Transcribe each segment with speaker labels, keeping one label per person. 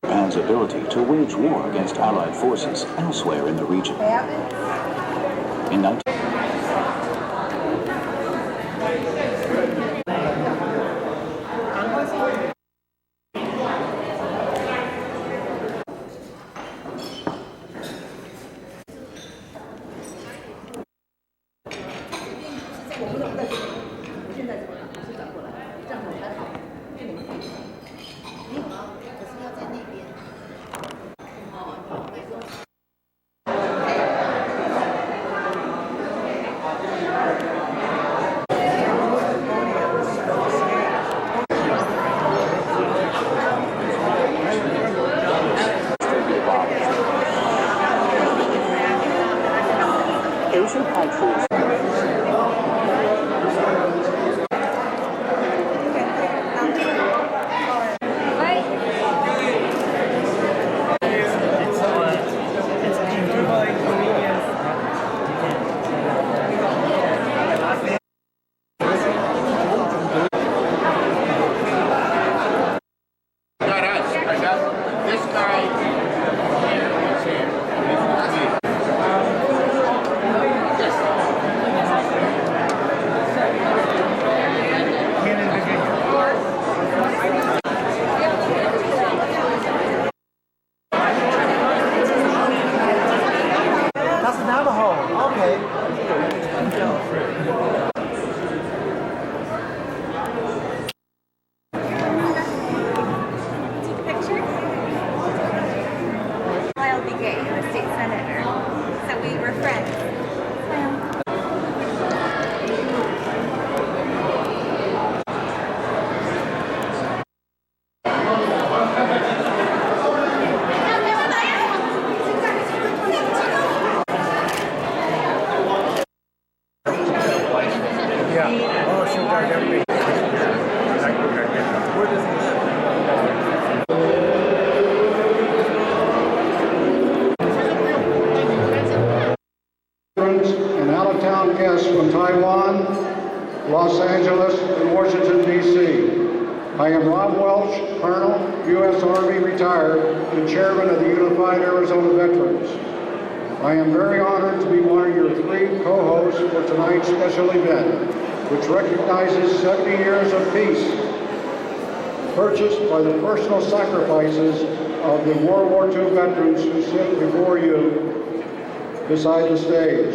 Speaker 1: Japan's ability to wage war against Allied forces elsewhere in the region. In 19 Asian pine trees.
Speaker 2: And out-of-town guests from Taiwan, Los Angeles, and Washington, D.C. I am Rob Welch, Colonel, U.S. Army, retired, and Chairman of the Unified Arizona Veterans. I am very honored to be one of your three co-hosts for tonight's special event, which recognizes 70 years of peace, purchased by the personal sacrifices of the World War II veterans who sit before you beside the stage,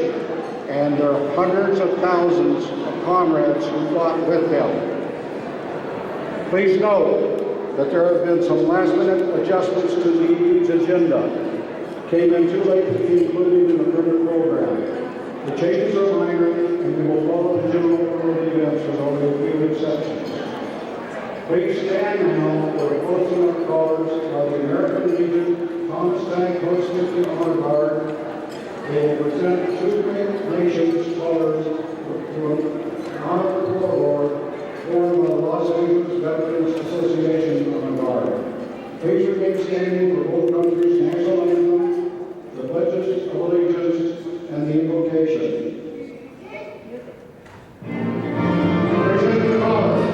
Speaker 2: and there are hundreds of thousands of comrades who fought with them. Please note that there have been some last-minute adjustments to the evening's agenda. Came in too late to be included in the printed program. The changes are minor, and we will follow the general order of the events with only a few exceptions. Please stand now for the closing of colors by the American Legion Thomas Tank Post 50 Honor Guard. They will present two great nations colors to an honor corridor formed by the Los Angeles Veterans Association on Guard. Please remain standing for both countries' national anthem, the pledges of allegiance, and the invocation. Present the colors.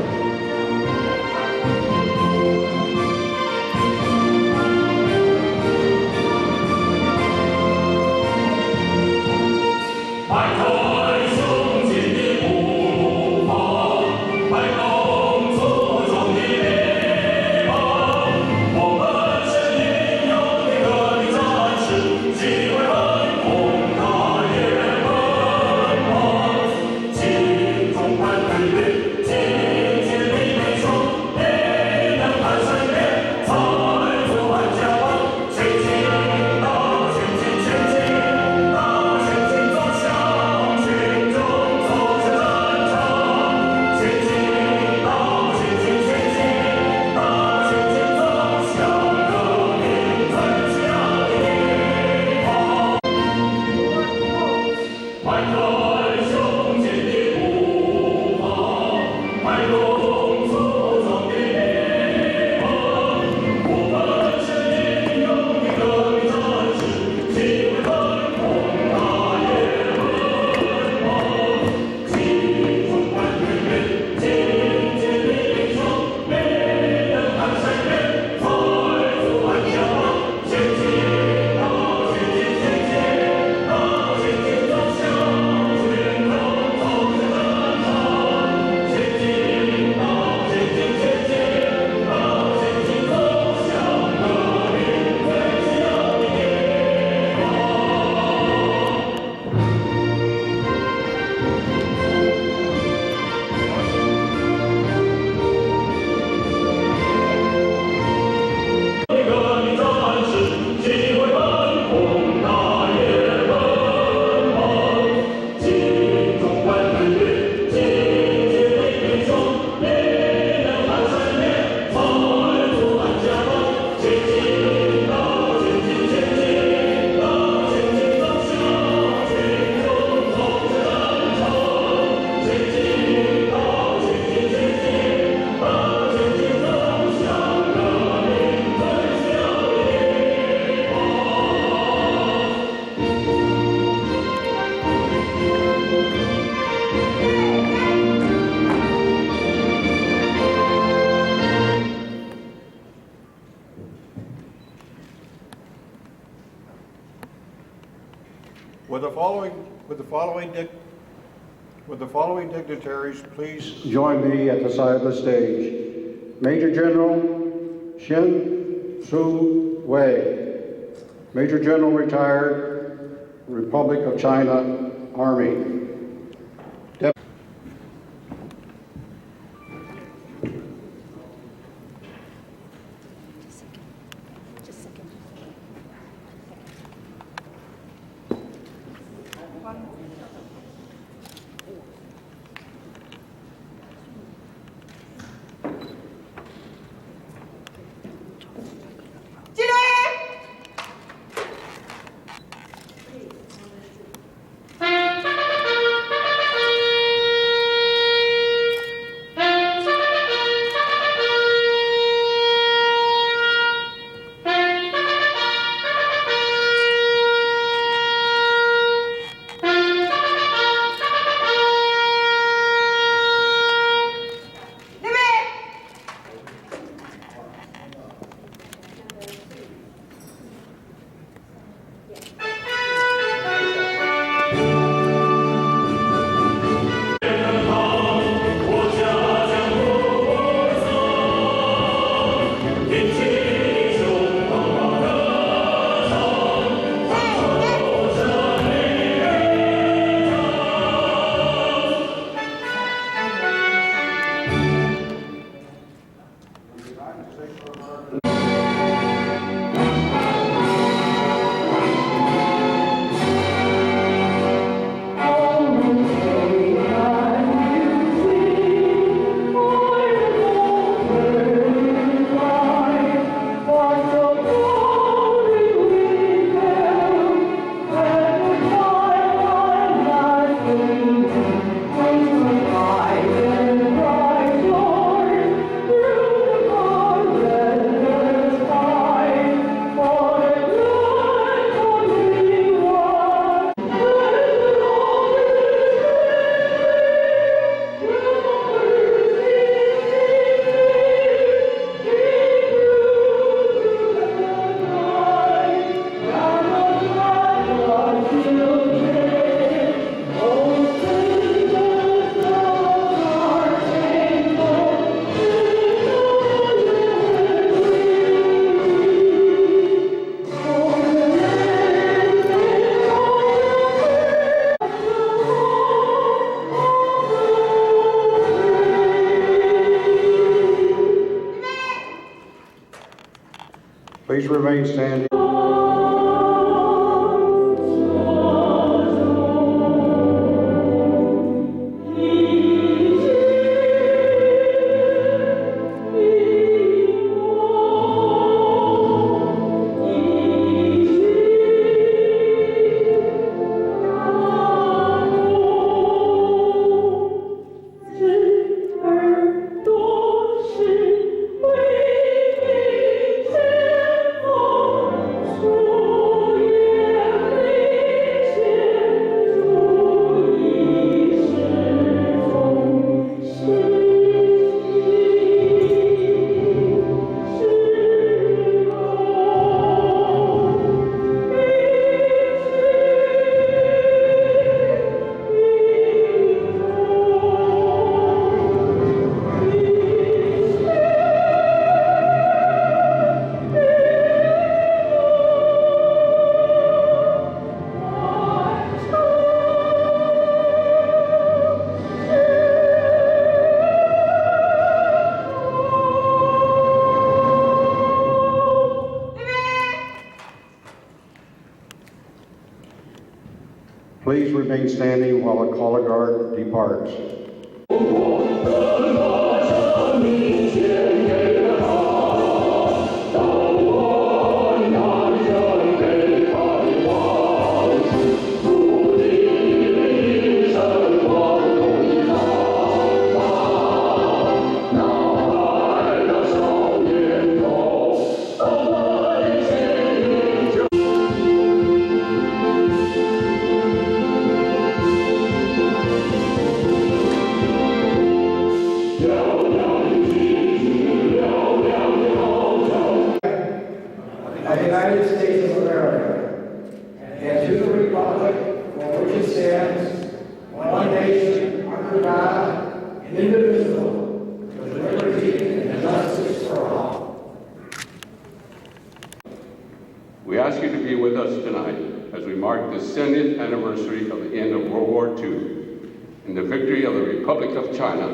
Speaker 2: Would the following dignitaries please join me at the side of the stage? Major General Shin Su Wei, Major General retired, Republic of China Army. Please remain standing. Please remain standing while the color guard departs.
Speaker 3: of the United States of America, and to the republic ask you to be with us tonight as we mark the 70th anniversary of the end of World War II and the victory of the Republic of China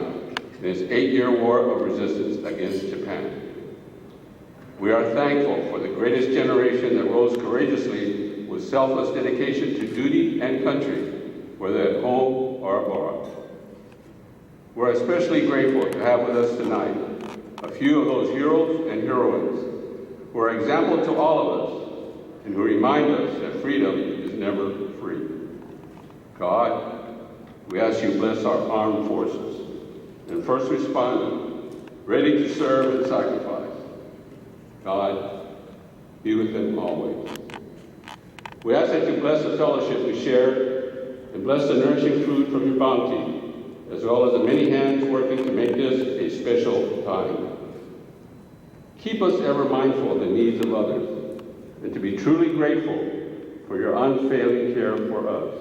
Speaker 3: in its 8-year war of resistance against Japan. We are thankful for the greatest generation that rose courageously with selfless dedication to duty and country, whether at home or abroad. We're especially grateful to have with us tonight a few of those heroes and heroines who are example to all of us and who remind us that freedom is never free. God, we ask you bless our armed forces and first responders ready to serve and sacrifice. God, be with them always. We ask that you bless the fellowship we share and bless the nourishing food from your bounty, as well as the many hands working to make this a special time. Keep us ever mindful of the needs of others and to be truly grateful for your unfailing care for us.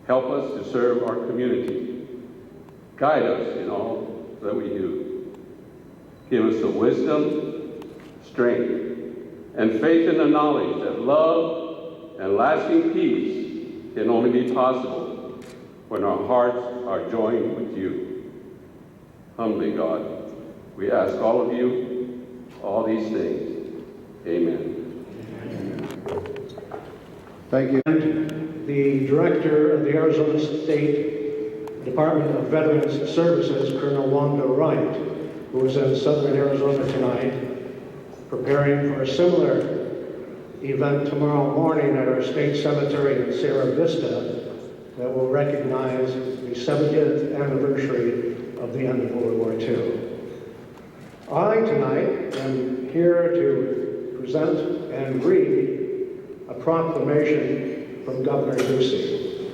Speaker 3: Help us to serve our community. Guide us in all that we do. Give us the wisdom, strength, and faith in the knowledge that love and lasting peace can only be possible when our hearts are joined with you. Humbly, God, we ask all of you all these things. Amen.
Speaker 2: Thank you.
Speaker 4: And the Director of the Arizona State Department of Veterans Services, Colonel Wanda Wright, who is in southern Arizona tonight, preparing for a similar event tomorrow morning at our state cemetery in Sierra Vista that will recognize the 70th anniversary of the end of World War II. I tonight am here to present and read a proclamation from Governor Ducey.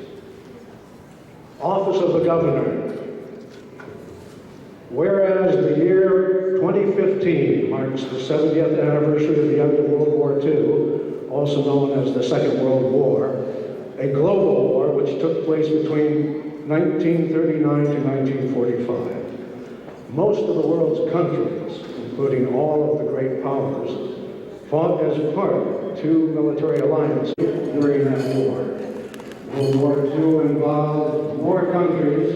Speaker 4: Office of the Governor. Whereas the year 2015 marks the 70th anniversary of the end of World War II, also known as the Second World War, a global war which took place between 1939 to 1945. Most of the world's countries, including all of the great powers, fought as part of two military alliances during that war. World War II involved more countries,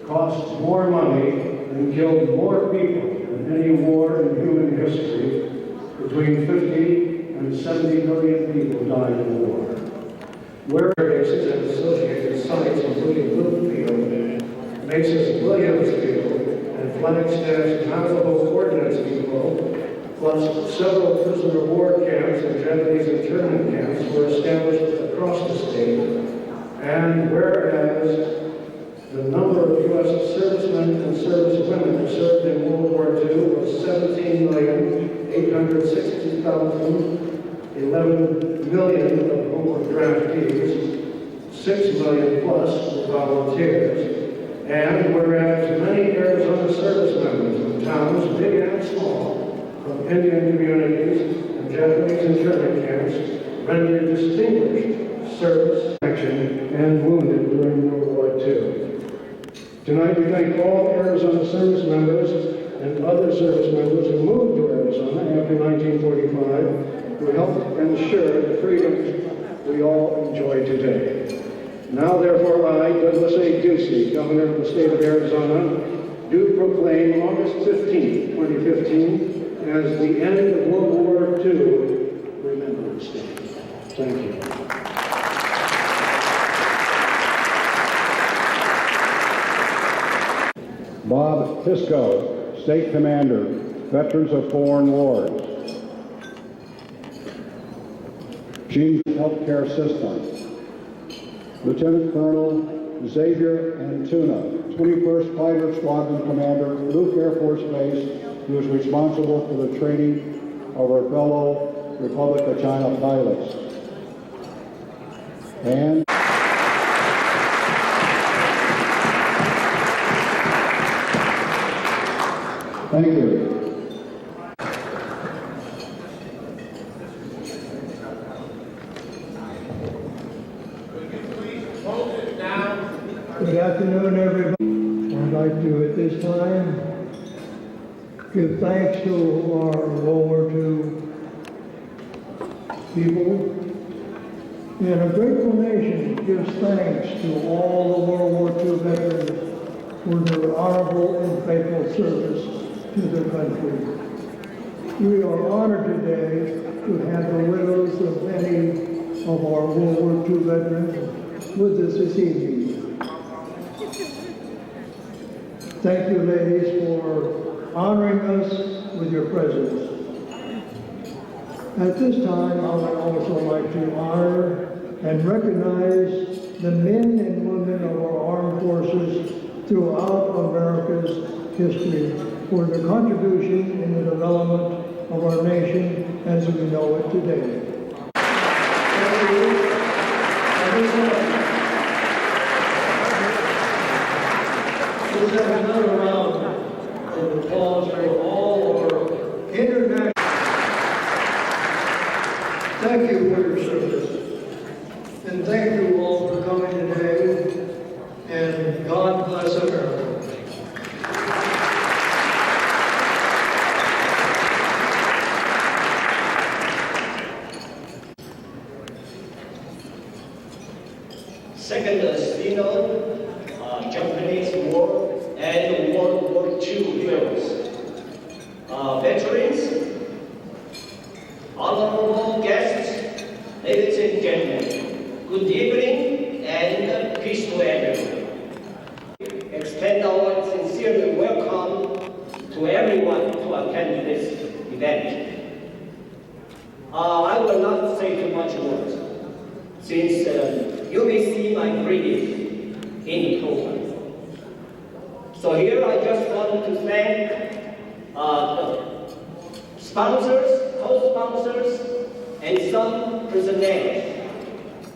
Speaker 4: cost more money, and killed more people than any war in human history. Between 50 and 70 million people died in the war. Where bases and associated sites, including Little Field, bases Williamsfield, and Flagstaff's Navajo Ordnance Depot, plus several prisoner of war camps and Japanese internment camps were established across the state. And whereas the number of U.S. servicemen and servicewomen who served in World War II was 17,860,000, 11 million of whom were draftees, 6 million plus were volunteers. And whereas many Arizona service members in towns, big and small, from Indian communities and Japanese internment camps, rendered distinguished service, action, and wounded during World War II. Tonight we thank all Arizona service members and other service members who moved to Arizona after 1945, who helped ensure the freedom we all enjoy today. Now therefore I, Douglas A. Ducey, Governor of the state of Arizona, do proclaim August 15, 2015 as the end of World War II Remembrance Day. Thank you.
Speaker 2: Bob Pisco, State Commander, Veterans of Foreign Wars. Chief Healthcare System. Lieutenant Colonel Xavier Antuna, 21st Fighter Squadron Commander, Luke Air Force Base, who is responsible for the training of our fellow Republic of China pilots. And thank you.
Speaker 5: Good afternoon, everybody. I'd like to, at this time, give thanks to our World War II people. And a grateful nation gives thanks to all the World War II veterans for their honorable and faithful service to their country. We are honored today to have the widows of many of our World War II veterans with us this evening. Thank you, ladies, for honoring us with your presence. At this time, I would also like to honor and recognize the men and women of our armed forces throughout America's history for their contribution in the development of our nation as we know it today. Thank you. Let's have another round of applause for all our international. Thank you for your service. And thank you all for coming today. And God bless America.
Speaker 6: Second Sino Japanese War and World War II films. Veterans, honorable guests, ladies and gentlemen, good evening and peace to everyone. Extend our sincere welcome to everyone to attend this event. I will not say too much words, since you may see my greetings in the program. So here I just want to thank the sponsors, co-sponsors, and some personnel,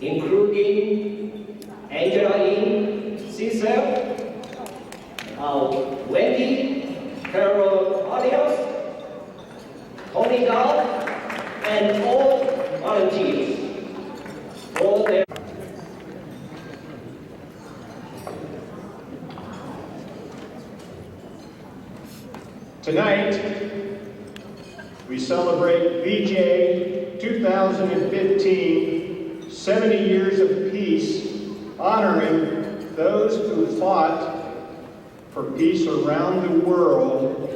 Speaker 6: including Angela Yin, Cecil, Wendy, Carol Arias, Tony Dow, and all volunteers for their
Speaker 7: Tonight, we celebrate VJ 2015, 70 Years of Peace, honoring those who fought for peace around the world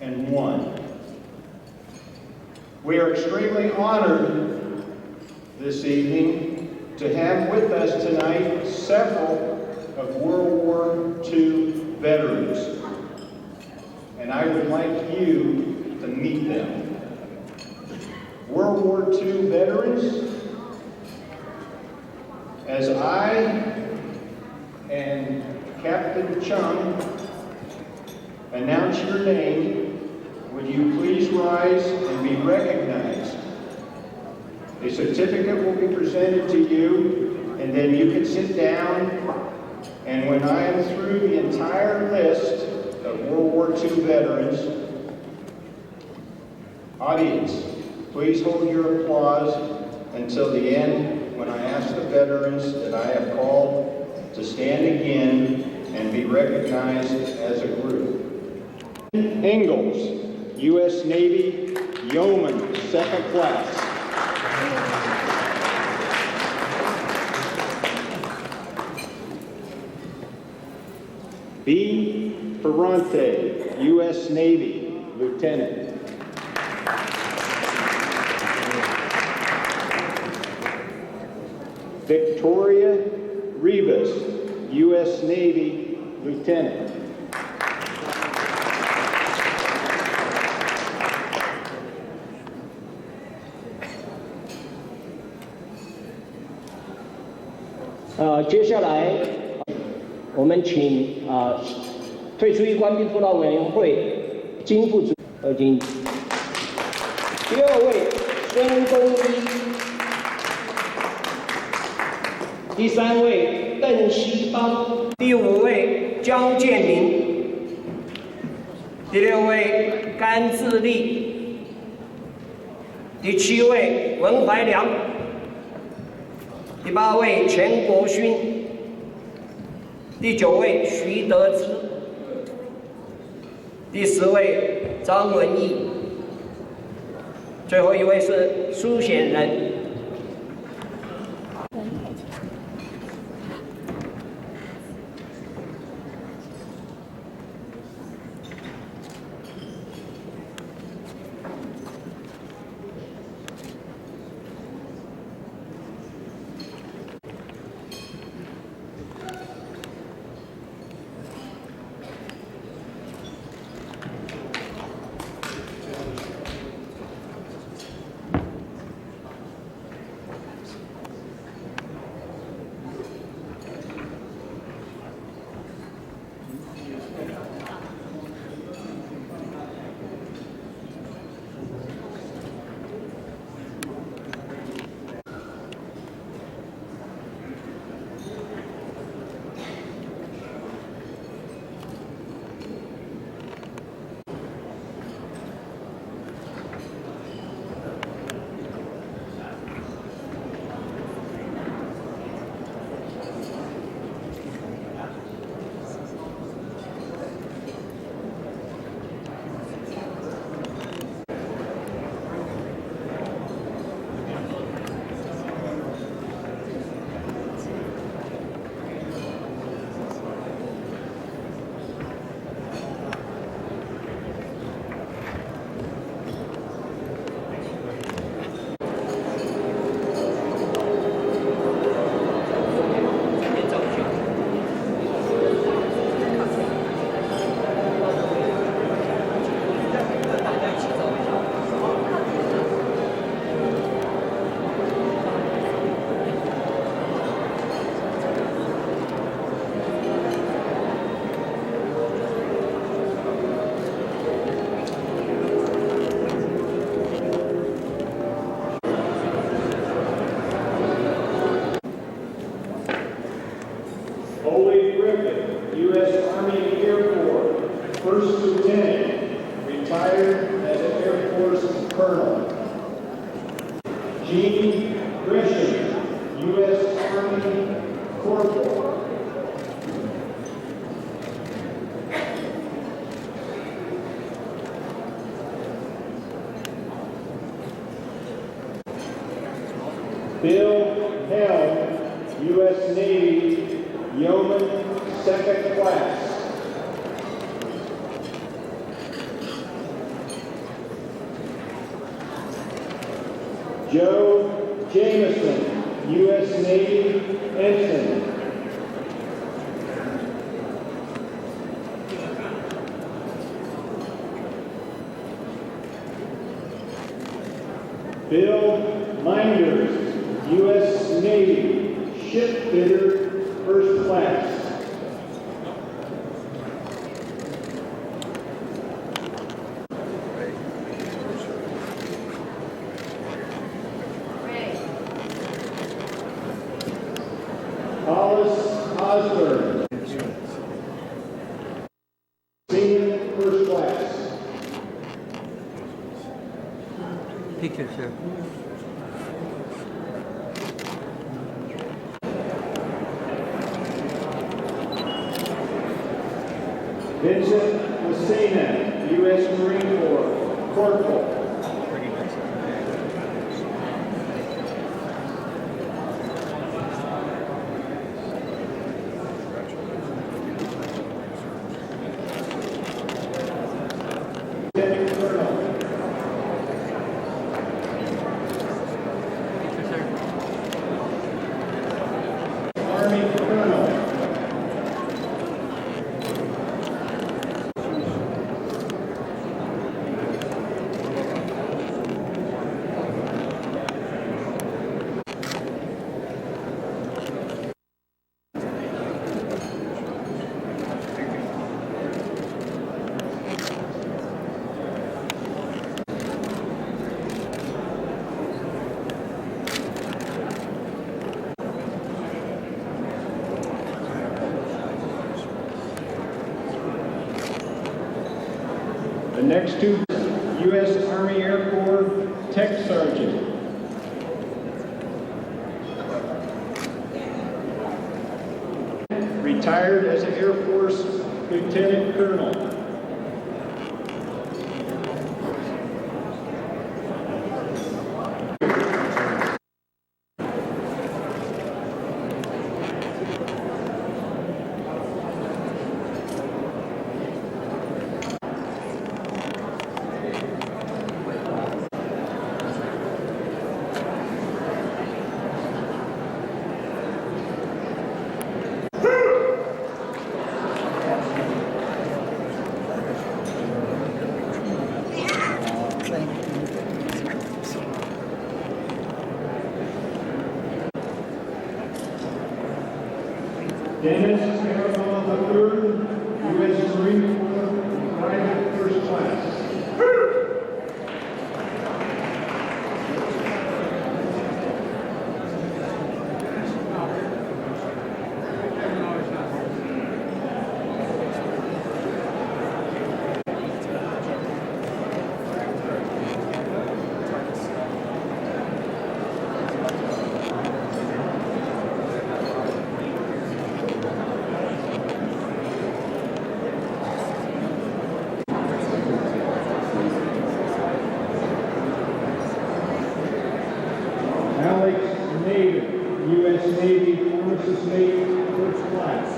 Speaker 7: and won. We are extremely honored this evening to have with us tonight several of World War II veterans. And I would like you to meet them. World War II veterans, as I and Captain Chung announce your name, would you please rise and be recognized? A certificate will be presented to you, and then you can sit down, and when I am through the entire list of World War II veterans, audience, please hold your applause until the end when I ask the veterans that I have called to stand again and be recognized as a group. Ingalls, U.S. Navy, Yeoman, 2nd class. B. Ferrante, U.S. Navy, Lieutenant. Victoria Rivas, U.S. Navy, Lieutenant.
Speaker 6: 接下来我们请退出役官兵辅导委员会金副主任金。第2位孙公一，第3位邓锡邦，第5位江建民，第6位甘志立，第7位文怀良，第8位钱国勋，第9位徐德之，第10位张文义，最后一位是苏显仁。
Speaker 7: Ole Griffin, U.S. Army Air Corps, First Lieutenant, retired as an Air Force Colonel. Gene Gresham, U.S. Army Corporal. Bill Helm, U.S. Navy, Yeoman, Second Class. Joe Jameson, U.S. Navy, Ensign. Bill Minders, U.S. Navy, Shipfitter, First Class. Hollis Osborne, Senior First Class.
Speaker 8: Picture, sir.
Speaker 7: Vincent Messina, U.S. Marine Corps, Corporal. Lieutenant Colonel.
Speaker 8: Picture, sir.
Speaker 7: Army Colonel. The next two, U.S. Army Air Corps Tech Sergeant. Retired as an Air Force Lieutenant Colonel.
Speaker 2: Dennis Caravan III, U.S. Marine Corps, Private First Class. Alex Nader, U.S. Navy Pharmacist Mate, First Class.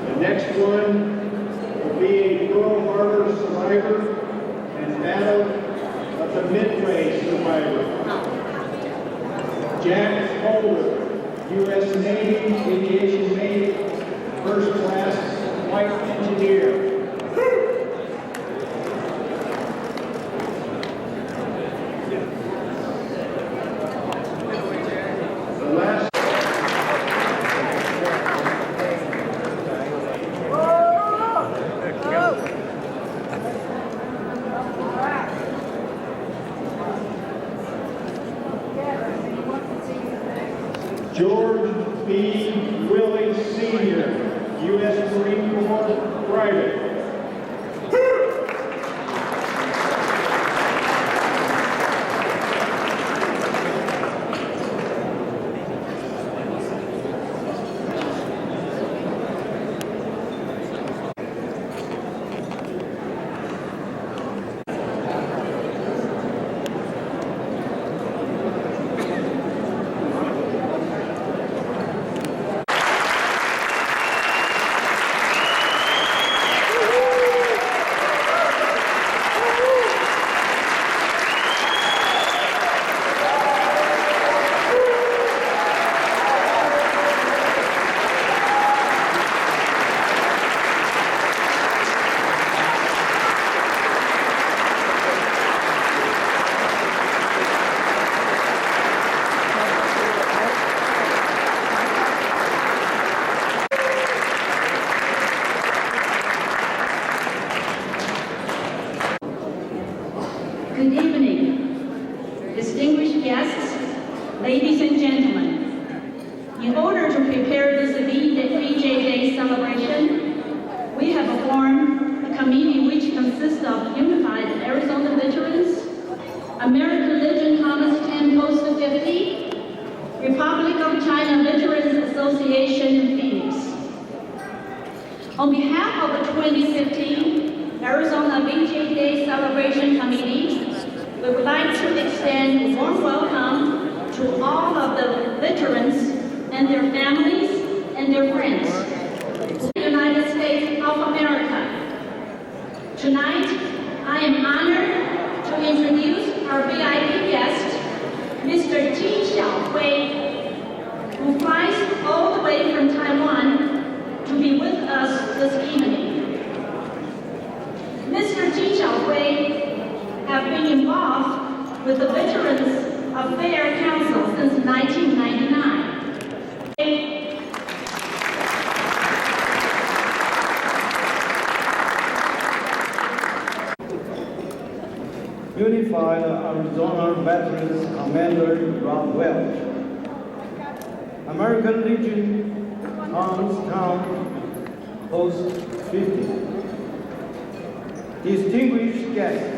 Speaker 2: The next one will be a Pearl Harbor survivor and Battle of the Midway survivor. Jack Holder, U.S. Navy Aviation Mate, First Class, White Engineer. The last George B. Willie Sr., U.S. Marine Corps Private.
Speaker 9: Good evening, distinguished guests, ladies and gentlemen. In order to prepare this VJ Day celebration, we have formed a committee which consists of Unified Arizona Veterans, American Legion Thomas 10 Post 50, Republic of China Veterans Association in Phoenix. On behalf of the 2015 Arizona VJ Day Celebration Committee, we would like to extend a warm welcome to all of the veterans and their families and their friends to the United States of America. Tonight, I am honored to introduce our VIP guest, Mr. T. Xiaohui, who flies all the way from Taiwan to be with us this evening. Mr. T. Xiaohui have been involved with the Veterans Affairs Council since 1999.
Speaker 10: Unified Arizona Veterans Commander Rob Welch, American Legion Thomastown Post 50. Distinguished guests,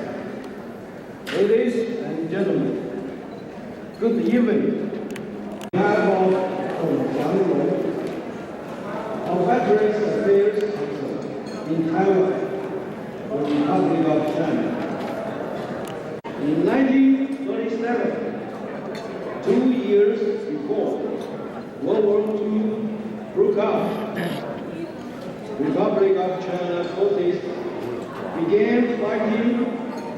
Speaker 10: ladies and gentlemen, good evening. On behalf of Veterans Affairs Council in Taiwan, the Republic of China. In 1937, 2 years before World War II broke out, Republic of China forces began fighting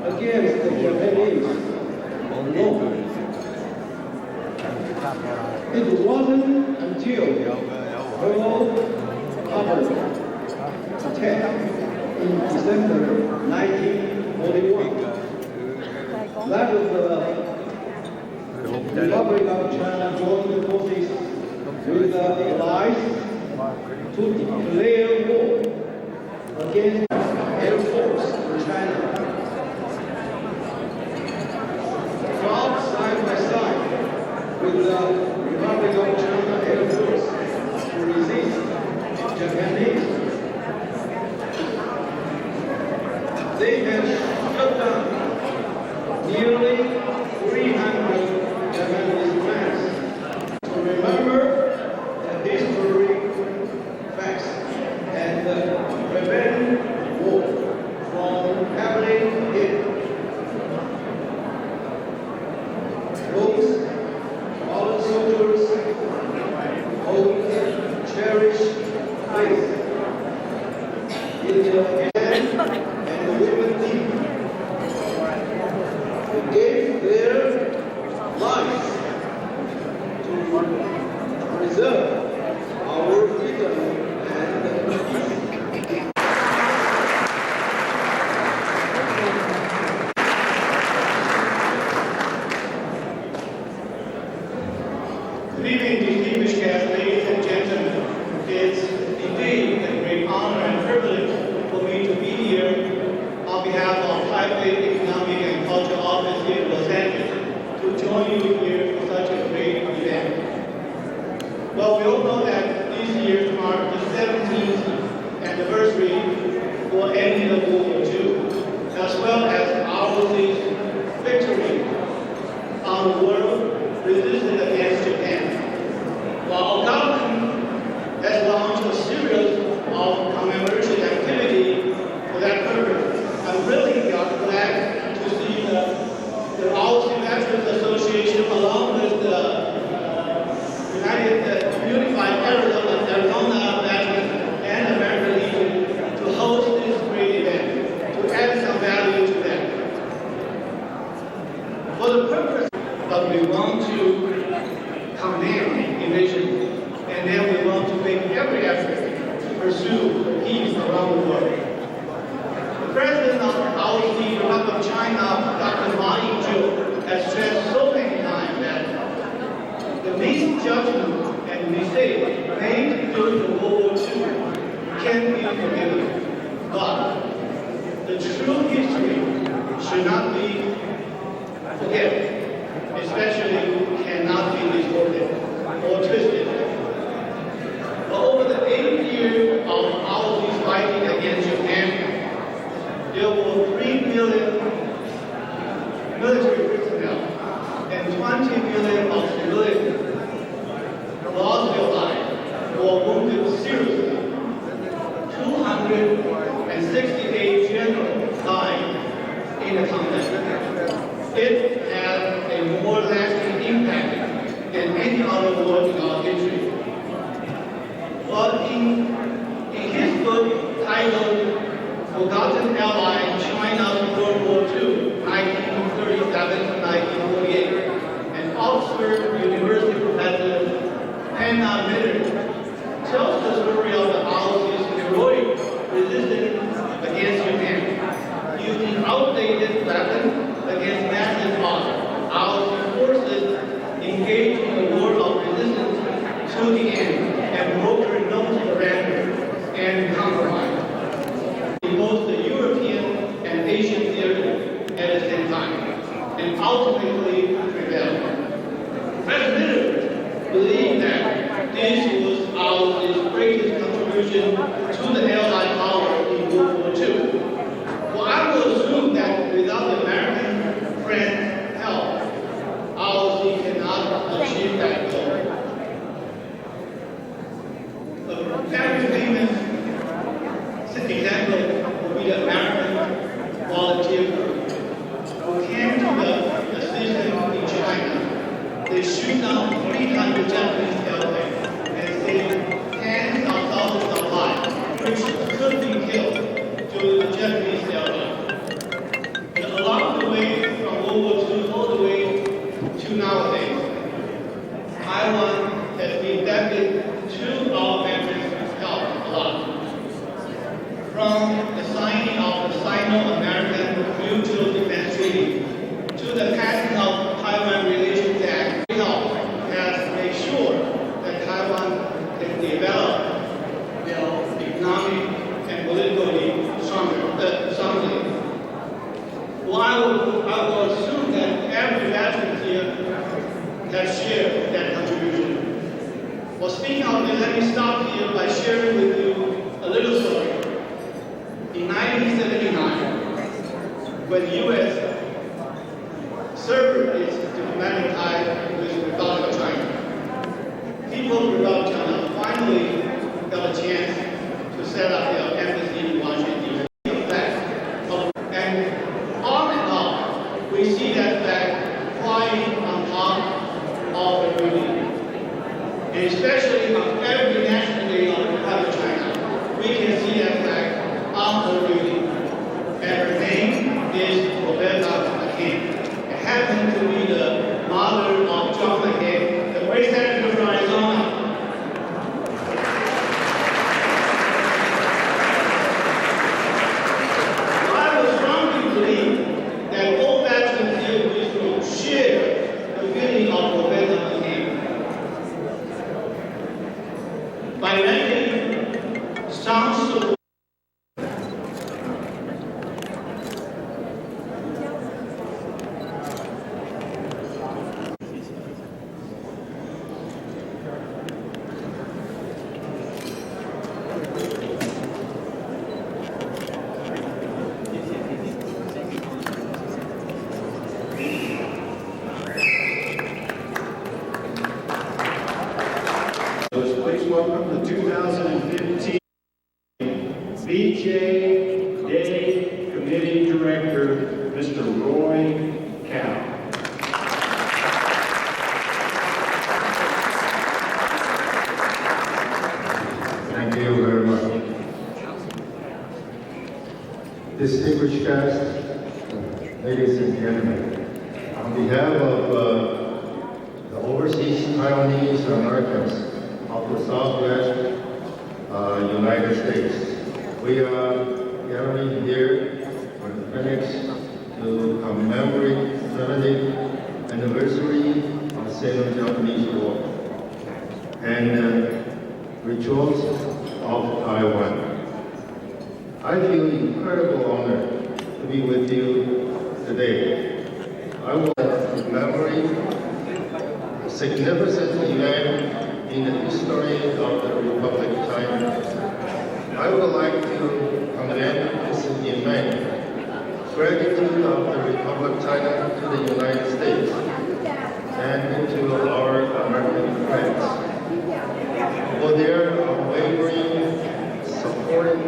Speaker 10: against the Japanese on North. It wasn't until Pearl Harbor attack in December 1941 that the Republic of China joined forces with the Allies to declare war against Air Force in China. Fought side by side with the Republic of China Air Force to resist Japanese. They have shut down nearly 300 Japanese plants. To remember the history, facts, and prevent war from happening again. Those fallen soldiers hold a cherished place in the men and women team who gave their lives to preserve our freedom and peace.
Speaker 11: Good evening, distinguished guests, ladies and gentlemen. It's indeed a great honor and privilege for me to be here on behalf of Taipei Economic and Cultural Office here in Los Angeles to join you here for such a great event. Well, we all know that these years mark the 17th anniversary for ending of World War II, as well as our victory on the world resistance against Japan. While our government has launched a series of commemoration activity for that purpose, I'm really glad to see the ROC Veterans Association along with the Unified Arizona Veterans and American Legion to host this great event, to add some value to that. For the purpose of we want to condemn invasion, and then we want to make every effort to pursue peace around the world. The President of ROC, Republic of China, Dr. Ma Ying-jeou, has stressed so many times that the misjudgment and mistake made during the World War II can be forgiven, but the true history should not be forgiven, especially cannot be distorted or twisted. But over the 8 years of ROC's fighting against Japan, there were 3 million military personnel and 20 million of civilians lost their lives or wounded seriously. 268 generals died in the conflict. It had a more lasting impact than any other war in our history. But in his book titled Forgotten Ally, China's World War II, 1937 to 1948, and Oxford University professor Anna Miller tells the story of the ROC's heroic resistance against Japan, using outdated weapons against massive odds. ROC forces engaged in the war of resistance to the end and brokered no surrender and compromise in both the European and Asian theater at the same time, and ultimately prevailed. Professor Miller believed that this was ROC's greatest contribution to the Allied power in World War II. Well, I will assume that without the American friends' help, ROC cannot achieve that goal. A very famous example would be the American volunteer group who came to the decision in China. They shoot down 300 Japanese airplanes and saved tens of thousands of lives, which could be from the signing of the Sino-American Mutual Defense Treaty to the passing of Taiwan Relations Act, has made sure that Taiwan can develop economic and politically soundly. Well, I will assume that every veteran here has shared that contribution. Well, speaking of it, let me stop here by sharing with you a little story. In 1979, when the U.S. severed its diplomatic tie with the Republic of China, people of the Republic of China finally got a chance to set up their embassy in Washington, D.C. And on and off, we see that flag flying on top of the building. And especially on every National Day of the Republic of China, we can see that flag on the building. And her name is Roberta McCain. It happened to be the mother of John McCain, the great senator from Arizona. I would strongly believe that all veterans here in this room share the feeling of Roberta McCain. By making sound support.
Speaker 7: Please welcome the 2015 VJ Day Committee Director, Mr. Roy Cao.
Speaker 12: Thank you very much. Distinguished guests, ladies and gentlemen, on behalf of the overseas Taiwanese Americans of the Southwest United States, we are gathering here in Phoenix to commemorate the 70th anniversary of the Sino-Japanese War and rituals of Taiwan. I feel incredible honor to be with you today. I will commemorate a significant event in the history of the Republic of China. I would like to commend this event, gratitude of the Republic of China to the United States and to our American friends for their unwavering support.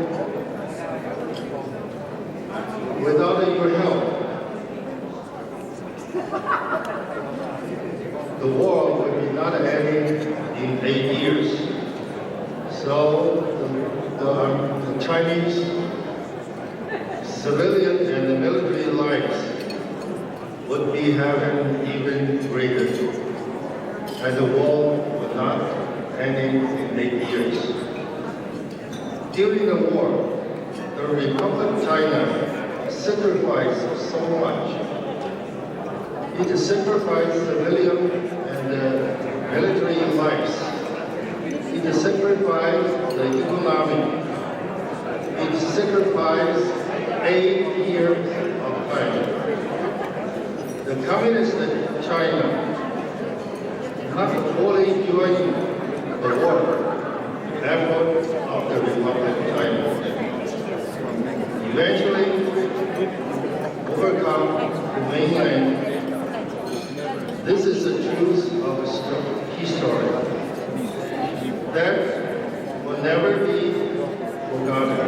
Speaker 12: Without your help, the war would be not ending in 8 years. So the Chinese civilian and the military lives would be having even greater, and the war would not ending in 8 years. During the war, the Republic of China sacrificed so much. It sacrificed civilian and military lives. It sacrificed the economy. It sacrificed 8 years of time. The communist China not fully joined the war effort of the Republic of China. Eventually, overcome the mainland. This is the truth of history. That will never be forgotten.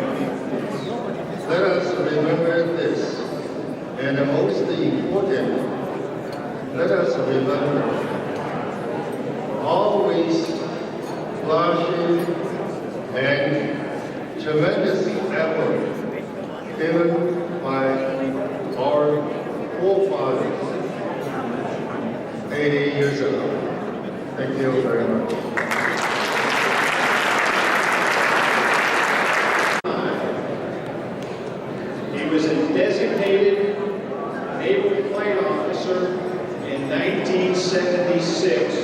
Speaker 12: Let us remember this, and most important, let us remember always flashy and tremendous effort given by our forefathers 80 years ago. Thank you very much.
Speaker 7: 1976,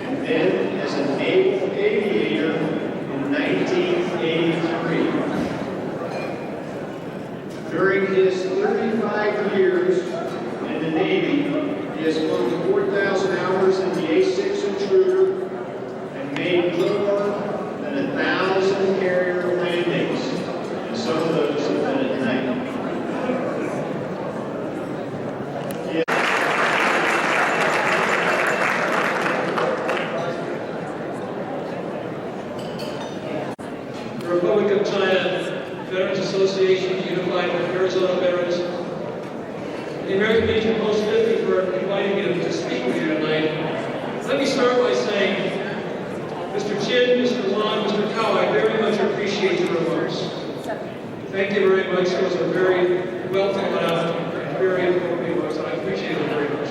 Speaker 7: and then as a naval aviator in 1983. During his 35 years in the Navy, he has flown 4,000 hours in the A-6 Intruder and made more than 1,000 carrier landings, and some of those have been at night.
Speaker 13: The Republic of China Veterans Association, Unified with Arizona Veterans, the American Legion Post 50 for inviting me to speak with you tonight. Let me start by saying, Mr. Chin, Mr. Wong, Mr. Cao, I very much appreciate your remarks. Thank you very much. Those are very well thought out and very important remarks, and I appreciate them very much.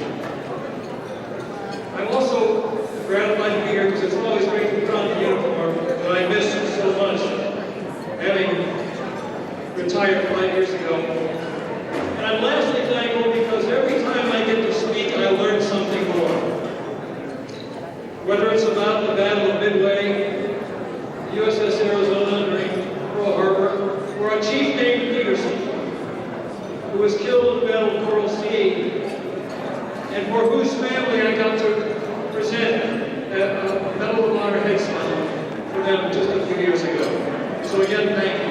Speaker 13: I'm also gratified to be here because it's always great to put on the uniform, and I miss so much having retired 5 years ago. And I'm lastly thankful because every time I get to speak, I learn something more. Whether it's about the Battle of Midway, USS Arizona during Pearl Harbor, or a chief named Peterson, who was killed in the Battle of Coral Sea, and for whose family I got to present a Medal of Honor headstone for them just a few years ago. So again, thank you.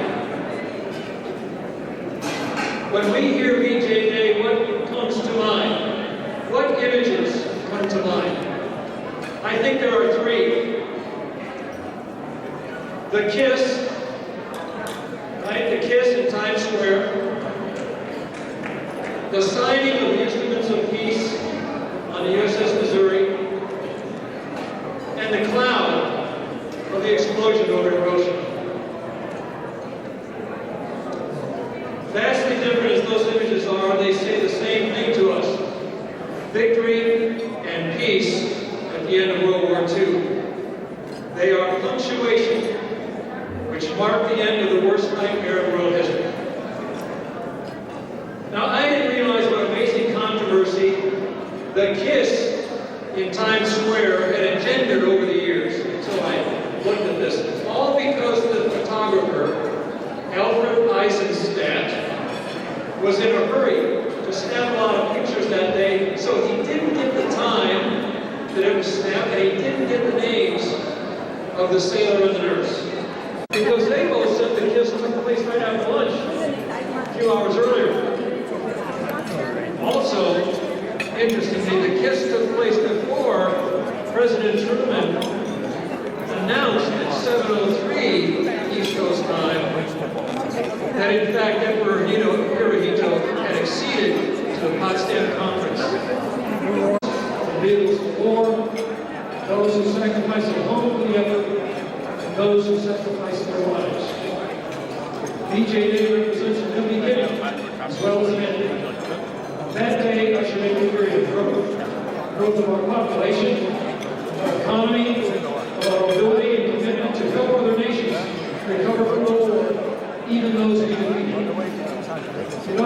Speaker 13: When we hear VJ Day, what comes to mind? What images come to mind? I think there are three. The kiss, right? The kiss in Times Square. The signing of the Instruments of Peace on the USS Missouri. And the cloud of the explosion over Hiroshima. Vastly different as those images are, they say the same thing to us. Victory and peace at the end of World War II. They are punctuation which mark the end of the worst nightmare of world history. Now, I didn't realize what amazing controversy the kiss in Times Square had engendered over the years until I looked at this. All because the photographer, Alfred Eisenstadt, was in a hurry to snap a lot of pictures that day, so he didn't get the time that it was snapped, and he didn't get the names of the sailor and the nurse. Because they both said the kiss took place right after lunch, a few hours earlier. Also, interestingly, the kiss took place before President Truman announced at 7:03 East Coast time that in fact Emperor Hirohito had acceded to the Potsdam Conference. The vehicles of war, those who sacrificed their home for the effort, and those who sacrificed their lives. VJ Day represents a new beginning as well as an ending. That day ushered in a period of growth of our population, our economy, of our ability and commitment to help other nations recover from the war, even those we defeated. It